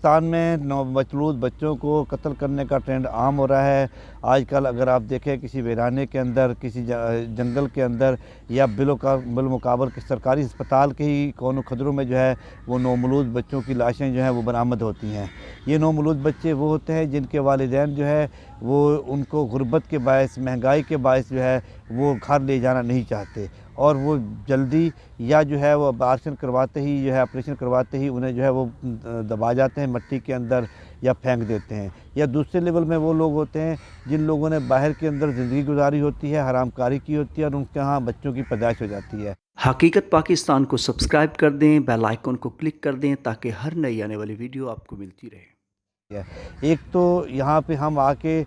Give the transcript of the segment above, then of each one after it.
पाकिस्तान में नौमौलूद बच्चों को कत्ल करने का ट्रेंड आम हो रहा है। आजकल अगर आप देखें किसी वीराने के अंदर, किसी जंगल के अंदर या बिलमुकाबल के सरकारी अस्पताल के ही कोनों खदरों में जो है वो नौमौलूद बच्चों की लाशें जो हैं वो बरामद होती हैं। ये नौमौलूद बच्चे वो होते हैं जिनके वालिदैन जो है वो उनको गुर्बत के बायस, महंगाई के बायस जो है वो घर ले जाना नहीं चाहते और वो जल्दी या जो है वो ऑपरेशन करवाते ही उन्हें जो है वो दबा जाते हैं मिट्टी के अंदर या फेंक देते हैं। या दूसरे लेवल में वो लोग होते हैं जिन लोगों ने बाहर के अंदर ज़िंदगी गुजारी होती है, हरामकारी की होती है और उनके यहाँ बच्चों की पैदाइश हो जाती है। हकीकत पाकिस्तान को सब्सक्राइब कर दें, बेल आइकन को क्लिक कर दें ताकि हर नई आने वाली वीडियो आपको मिलती रहे। एक तो यहाँ पे हम आके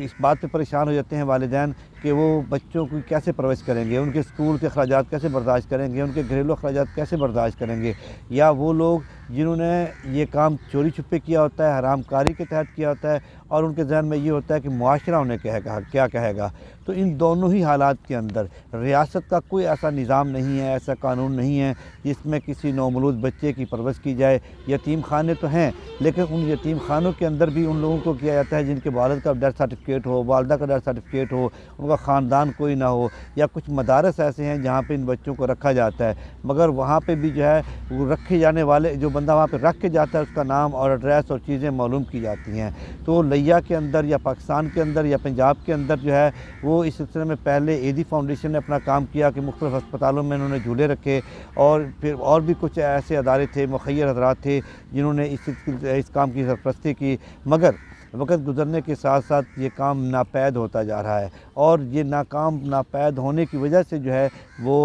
इस बात पे परेशान हो जाते हैं वालिदैन कि वो बच्चों की कैसे परवरिश करेंगे, उनके स्कूल के अखराजात कैसे बर्दाश्त करेंगे, उनके घरेलू अखराजात कैसे बर्दाश्त करेंगे। या वो लोग जिन्होंने ये काम चोरी छुपे किया होता है, हरामकारी के तहत किया होता है और उनके जहन में ये होता है कि मुआशरा उन्हें क्या कहेगा। तो इन दोनों ही हालात के अंदर रियासत का कोई ऐसा निज़ाम नहीं है, ऐसा कानून नहीं है जिसमें किसी नौमौलूद बच्चे की परवरिश की जाए। यतीम खाने तो हैं लेकिन उन यतीम खानों के अंदर भी उन लोगों को किया जाता है जिनके वालिद का डेथ सर्टिफिकेट हो, वालदा का डेथ सर्टिफिकेट हो, उनका ख़ानदान कोई ना हो। या कुछ मदारस ऐसे हैं जहाँ पे इन बच्चों को रखा जाता है मगर वहाँ पे भी जो है वो रखे जाने वाले जो बंदा वहाँ पे रख के जाता है उसका नाम और एड्रेस और चीज़ें मालूम की जाती हैं। तो लिया के अंदर या पाकिस्तान के अंदर या पंजाब के अंदर जो है वो इस सिलसिले में पहले एदी फाउंडेशन ने अपना काम किया कि मुख्तलिफ अस्पतालों में उन्होंने झूले रखे और फिर और भी कुछ ऐसे अदारे थे, मुखय्यर हज़रात थे जिन्होंने इस काम की सरपरस्ती की। मगर वक्त गुज़रने के साथ साथ ये काम नापैद होता जा रहा है और ये नापैद होने की वजह से जो है वो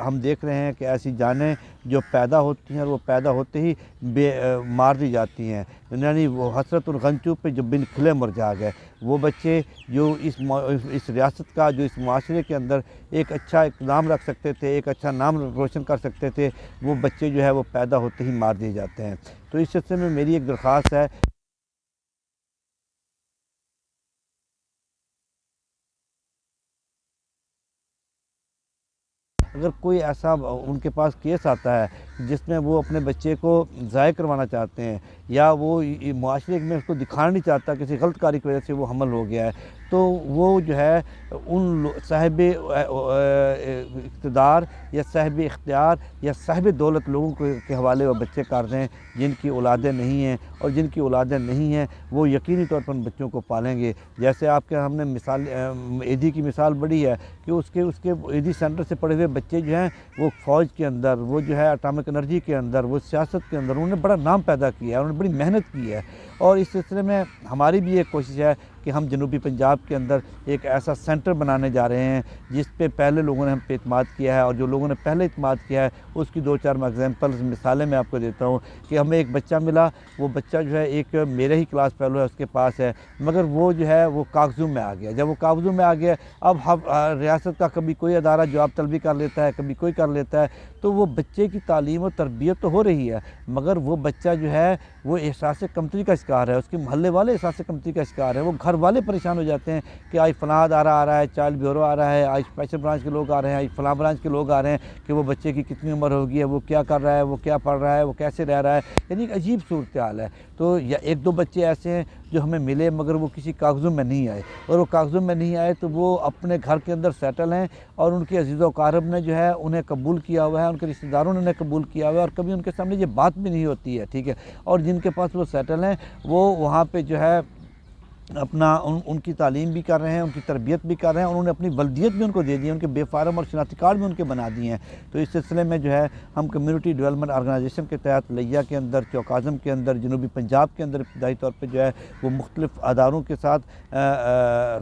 हम देख रहे हैं कि ऐसी जानें जो पैदा होती हैं और वो पैदा होते ही मार दी जाती हैं। यानी वो हसरत और गंचू पे जब बिन खिले मर जा गए वो बच्चे जो इस रियासत का, जो इस माशरे के अंदर एक अच्छा नाम रख सकते थे, एक अच्छा नाम रोशन कर सकते थे, वो बच्चे जो है वो पैदा होते ही मार दिए जाते हैं। तो इस सिलसिले में मेरी एक दरख्वास्त है अगर कोई ऐसा उनके पास केस आता है जिसमें वो अपने बच्चे को ज़ाय करवाना चाहते हैं या वो माशरे में उसको दिखाना नहीं चाहता, किसी गलत कार्य की वजह से वो हमल हो गया है, तो वो जो है उन साहिब इक़्तिदार या साहिब इख्तियार या साहिब दौलत लोगों के हवाले वो बच्चे कर दें जिनकी औलादें नहीं हैं और जिनकी औलादें नहीं हैं वो यकीनी तौर पर उन बच्चों को पालेंगे। जैसे आपके हमने मिसाल एदी की मिसाल बड़ी है कि उसके एदी सेंटर से पढ़े हुए बच्चे जो हैं वो फ़ौज के अंदर, वो जो है एटॉमिक एनर्जी के अंदर, वो सियासत के अंदर उन्होंने बड़ा नाम पैदा किया है, उन्होंने बड़ी मेहनत की है। और इस सिलसिले में हमारी भी एक कोशिश है कि हम जनूबी पंजाब के अंदर एक ऐसा सेंटर बनाने जा रहे हैं जिस पे पहले लोगों ने हम पे इत्माद किया है और जो लोगों ने पहले इत्माद किया है उसकी 2-4 मैं एग्जांपल्स मिसालें मैं आपको देता हूँ कि हमें एक बच्चा मिला, वो बच्चा जो है एक मेरे ही क्लास फेलो है उसके पास है मगर वो जो है वो कागज़ों में आ गया। जब वो कागज़ों में आ गया अब हम रियासत का कभी कोई अदारा जवाब तलबी कर लेता है, कभी कोई कर लेता है, तो वो बच्चे की तालीम और तरबियत तो हो रही है मगर वो बच्चा जो है वो एहसास कमतरी का शिकार है, उसके मोहल्ले वाले एहसास कमतरी का शिकार है, वो घर वाले परेशान हो जाते हैं कि आज फलां अदारा आ रहा है, चाइल्ड ब्यूरो आ रहा है, आज स्पेशल ब्रांच के लोग आ रहे हैं, आज फलां ब्रांच के लोग आ रहे हैं कि वो बच्चे की कितनी उम्र होगी है, वो क्या कर रहा है, वो क्या पढ़ रहा है, वो कैसे रह रहा है। यानी एक अजीब सूरत हाल है। तो या 1-2 बच्चे ऐसे हैं जो हमें मिले मगर वो किसी कागज़ों में नहीं आए और वो कागज़ों में नहीं आए तो वो अपने घर के अंदर सेटल हैं और उनके अज़ीज़ व अक़ारिब ने जो है उन्हें कबूल किया हुआ है, उनके रिश्तेदारों ने उन्हें कबूल किया हुआ है और कभी उनके सामने ये बात भी नहीं होती है, ठीक है। और जिनके पास वो सेटल हैं वो वहाँ पे जो है अपना उनकी तालीम भी कर रहे हैं, उनकी तरबियत भी कर रहे हैं, उन्होंने अपनी वल्दियत भी उनको दे दी है, उनके बेफारम और शनाख्ती कार्ड भी उनके बना दिए हैं। तो इस सिलसिले में जो है हम कम्युनिटी डेवलपमेंट ऑर्गेनाइजेशन के तहत लिया के अंदर, चौकाज़म के अंदर, जनूबी पंजाब के अंदर इब्तदाई तौर पर जो है वो मुख्तलिफ़ अदारों के साथ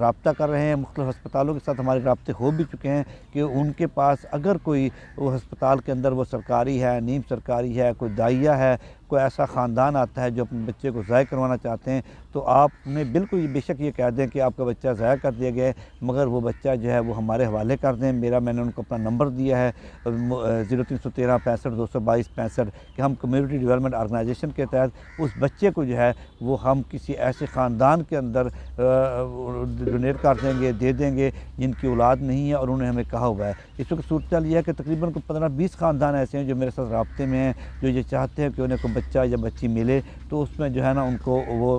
रब्ता कर रहे हैं, मुख्तलिफ़ अस्पतालों के साथ हमारे रब्ते हो भी चुके हैं कि उनके पास अगर कोई वो अस्पताल के अंदर वो सरकारी है, नीम सरकारी है, कोई दाइया है, कोई ऐसा ख़ानदान आता है जो अपने बच्चे को ज़ाय करवाना चाहते हैं तो आपने बिल्कुल बेशक ये कह दें कि आपका बच्चा ज़ाया कर दिया गया है मगर वो बच्चा जो है वो हमारे हवाले कर दें। मैंने उनको अपना नंबर दिया है 0313 65 222 65 कि हम कम्युनिटी डेवलपमेंट ऑर्गेनाइजेशन के तहत उस बच्चे को जो है वो हम किसी ऐसे ख़ानदान के अंदर डोनेट कर देंगे, दे देंगे जिनकी औलाद नहीं है और उन्होंने हमें कहा हुआ है। इस वक्त सूरत हाल यह है कि तकरीबन 15-20 ख़ानदान ऐसे हैं जो मेरे साथ रब्ते में हैं जो ये चाहते हैं कि उन्हें बच्चा या बच्ची मिले तो उसमें जो है ना उनको वो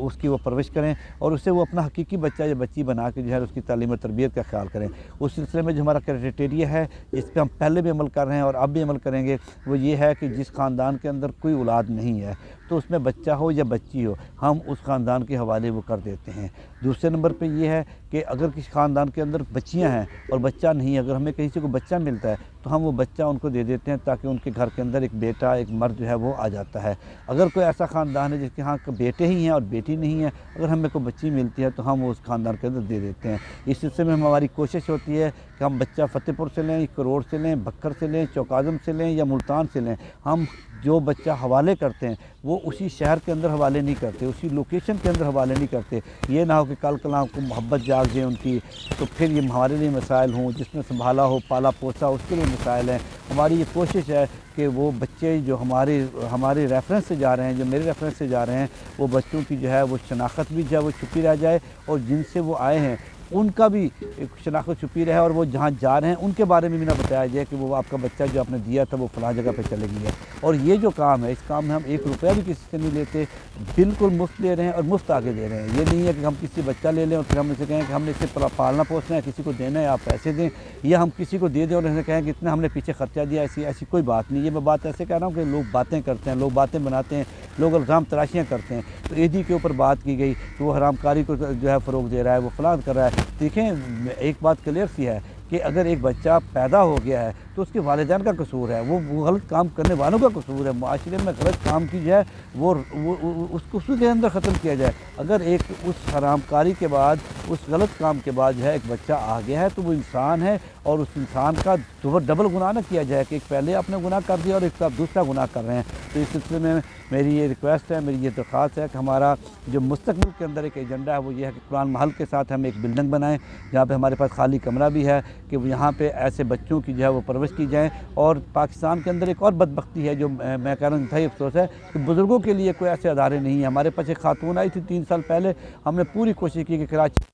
उसकी वो परवरिश करें और उससे वो अपना हकीकी बच्चा या बच्ची बना के जो है उसकी तालीम और तरबियत का ख्याल करें। उस सिलसिले में जो हमारा क्राइटेरिया है, इस पर हम पहले भी अमल कर रहे हैं और अब भी अमल करेंगे, वो ये है कि जिस ख़ानदान के अंदर कोई औलाद नहीं है तो उसमें बच्चा हो या बच्ची हो, हम उस ख़ानदान के हवाले वो कर देते हैं। दूसरे नंबर पे ये है कि अगर किसी ख़ानदान के अंदर बच्चियां हैं और बच्चा नहीं है, अगर हमें कहीं से कोई बच्चा मिलता है तो हम वो बच्चा उनको दे देते हैं ताकि उनके घर के अंदर एक बेटा, एक मर्द जो है वो आ जाता है। अगर कोई ऐसा ख़ानदान है जिसके यहाँ बेटे ही हैं और बेटी नहीं है, अगर हमें कोई बच्ची मिलती है तो हम वो उस ख़ानदान के अंदर दे देते हैं। इस सिलसिले में हमारी कोशिश होती है कि हम बच्चा फ़तेहपुर से लें, करोड़ से लें, बक्कर से लें, चौकाज़म से लें या मुल्तान से लें, हम जो बच्चा हवाले करते हैं वो उसी शहर के अंदर हवाले नहीं करते, उसी लोकेशन के अंदर हवाले नहीं करते। ये ना हो कि कल कल को मोहब्बत जाग जाए उनकी तो फिर ये हमारे लिए मसाइल हों, जिसने संभाला हो पाला पोसा उसके लिए मसाइल हैं। हमारी ये कोशिश है कि वो बच्चे जो हमारे रेफरेंस से जा रहे हैं, जो मेरे रेफरेंस से जा रहे हैं, वो बच्चों की जो है वो शनाख्त भी जो है वो छुपी रह जाए और जिनसे वो आए हैं उनका भी एक शनाख्त छुपी रहे और वो जहाँ जा रहे हैं उनके बारे में भी ना बताया जाए कि वो आपका बच्चा जो आपने दिया था वो फ़लाँ जगह पे चले गया है। और ये जो काम है, इस काम में हम 1 रुपया भी किसी से नहीं लेते, बिल्कुल मुफ्त ले रहे हैं और मुफ्त आगे दे रहे हैं। ये नहीं है कि हम किसी बच्चा ले लें और फिर हम इसे कहें कि हमने इसे पालना पोसना है, किसी को देना है, आप पैसे दें, या हम किसी को दे दें और इसे कहें कि इतना हमने पीछे खर्चा दिया। ऐसी कोई बात नहीं। ये मैं बात ऐसे कह रहा हूँ कि लोग बातें करते हैं, लोग बातें बनाते हैं, लोग इल्ज़ाम तराशियाँ करते हैं। तो ईदी के ऊपर बात की गई कि वो हरामकारी को जो है फ़रोग़ दे रहा है, वो फ़लाँ कर रहा है। देखें, एक बात क्लियर सी है कि अगर एक बच्चा पैदा हो गया है तो उसके वालिदैन का कसूर है, वो गलत काम करने वालों का कसूर है। माशरे में गलत काम की जाए वो उसको उसी के अंदर ख़त्म किया जाए। अगर एक उस हरामकारी के बाद, उस गलत काम के बाद जो है एक बच्चा आ गया है तो वो इंसान है और उस इंसान का डबल गुनाह ना किया जाए कि एक पहले आपने गुनाह कर दिया और एक आप दूसरा गुनाह कर रहे हैं। तो इस सिलसिले में मेरी ये रिक्वेस्ट है, मेरी ये दरख्वास्त है कि हमारा जो मुस्तक़बिल के अंदर एक एजेंडा है वो ये है कि कुरान महल के साथ हम एक बिल्डिंग बनाएं जहाँ पे हमारे पास खाली कमरा भी है कि यहाँ पे ऐसे बच्चों की जो है वो परवरिश की जाए। और पाकिस्तान के अंदर एक और बदबख्ती है जो मैं कह रहा हूँ, इंतहाई अफसोस है कि बुज़ुर्गों के लिए कोई ऐसे अदारे नहीं हैं। हमारे पास एक खातून आई थी 3 साल पहले, हमने पूरी कोशिश की कि कराची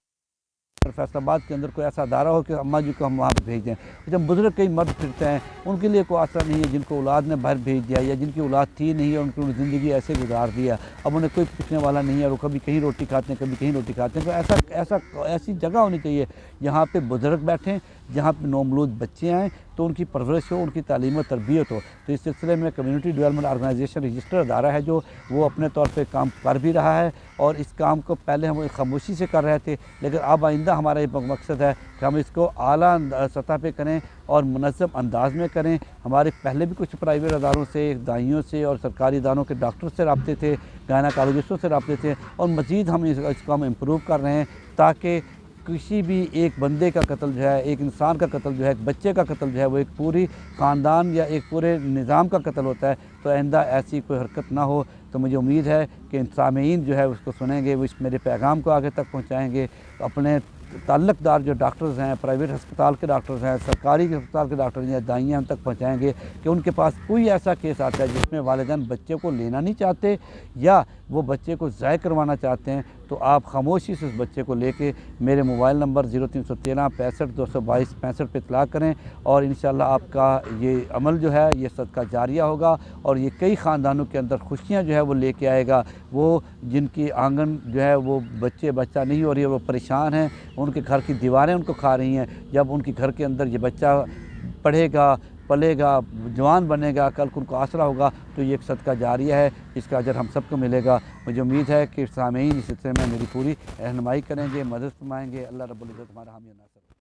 फैसलाबाद के अंदर कोई ऐसा अदारा हो कि अम्मा जी को हम वहाँ पर भेज दें। जब बुज़ुर्ग कई मर्द फिरते हैं उनके लिए कोई आसरा नहीं है, जिनको औलाद ने बाहर भेज दिया या जिनकी औलाद थी नहीं और उनकी ज़िंदगी ऐसे गुजार दिया, अब उन्हें कोई पूछने वाला नहीं है और वो कभी कहीं रोटी खाते हैं, कभी कहीं रोटी खाते हैं। तो ऐसी जगह होनी चाहिए जहाँ पे बुज़ुर्ग बैठें, जहाँ पे नौमलूद बच्चे आएँ तो उनकी परवरिश हो, उनकी तालीम और तरबियत हो। तो इस सिलसिले में कम्युनिटी डेवलपमेंट ऑर्गेनाइजेशन रजिस्टर अदारा है जो वो अपने तौर पे काम कर भी रहा है और इस काम को पहले हम खामोशी से कर रहे थे, लेकिन अब आइंदा हमारा ये मकसद है कि हम इसको आला सतह पे करें और मुनज़्ज़म अंदाज में करें। हमारे पहले भी कुछ प्राइवेट अदारों से, दाइयों से और सरकारी इदारों के डॉक्टर से रब्ते थे, गायनेकोलॉजिस्टों से रब्ते थे और मज़ीद हम इसको हम इम्प्रूव कर रहे हैं ताकि किसी भी एक बंदे का कत्ल जो है, एक इंसान का कत्ल जो है, एक बच्चे का कत्ल जो है वो एक पूरी ख़ानदान या एक पूरे निज़ाम का कत्ल होता है। तो आइंदा ऐसी कोई हरकत ना हो। तो मुझे उम्मीद है कि सामीन जो है उसको सुनेंगे, वो इस मेरे पैगाम को आगे तक पहुँचाएँगे। अपने ताल्लुक़दार जो डॉक्टर्स हैं, प्राइवेट अस्पताल के डॉक्टर्स हैं, सरकारी अस्पताल के डॉक्टर्स हैं, दाइयाँ हम तक पहुँचाएँगे कि उनके पास कोई ऐसा केस आता है जिसमें वालिदैन बच्चे को लेना नहीं चाहते या वो बच्चे को ज़ाय करवाना चाहते हैं, तो आप खामोशी से उस बच्चे को लेके मेरे मोबाइल नंबर 0313 65 222 65 पे इत्तला करें और इंशाअल्लाह आपका ये अमल जो है ये सदका जारिया होगा और ये कई ख़ानदानों के अंदर खुशियाँ जो है वो लेके आएगा। वो जिनकी आंगन जो है वो बच्चा नहीं हो रही है, वो परेशान हैं, उनके घर की दीवारें उनको खा रही हैं। जब उनके घर के अंदर ये बच्चा पढ़ेगा, पलेगा, जवान बनेगा, कल को उनको आसरा होगा, तो ये एक सदका जारिया है, इसका अजर हम सबको मिलेगा। मुझे उम्मीद है कि सामीन इस सिलसिले में मेरी पूरी रहनुमाई करेंगे, मदद फरमाएंगे। अल्लाह रब्बुल इज़्ज़त हमारा हामी और नासिर।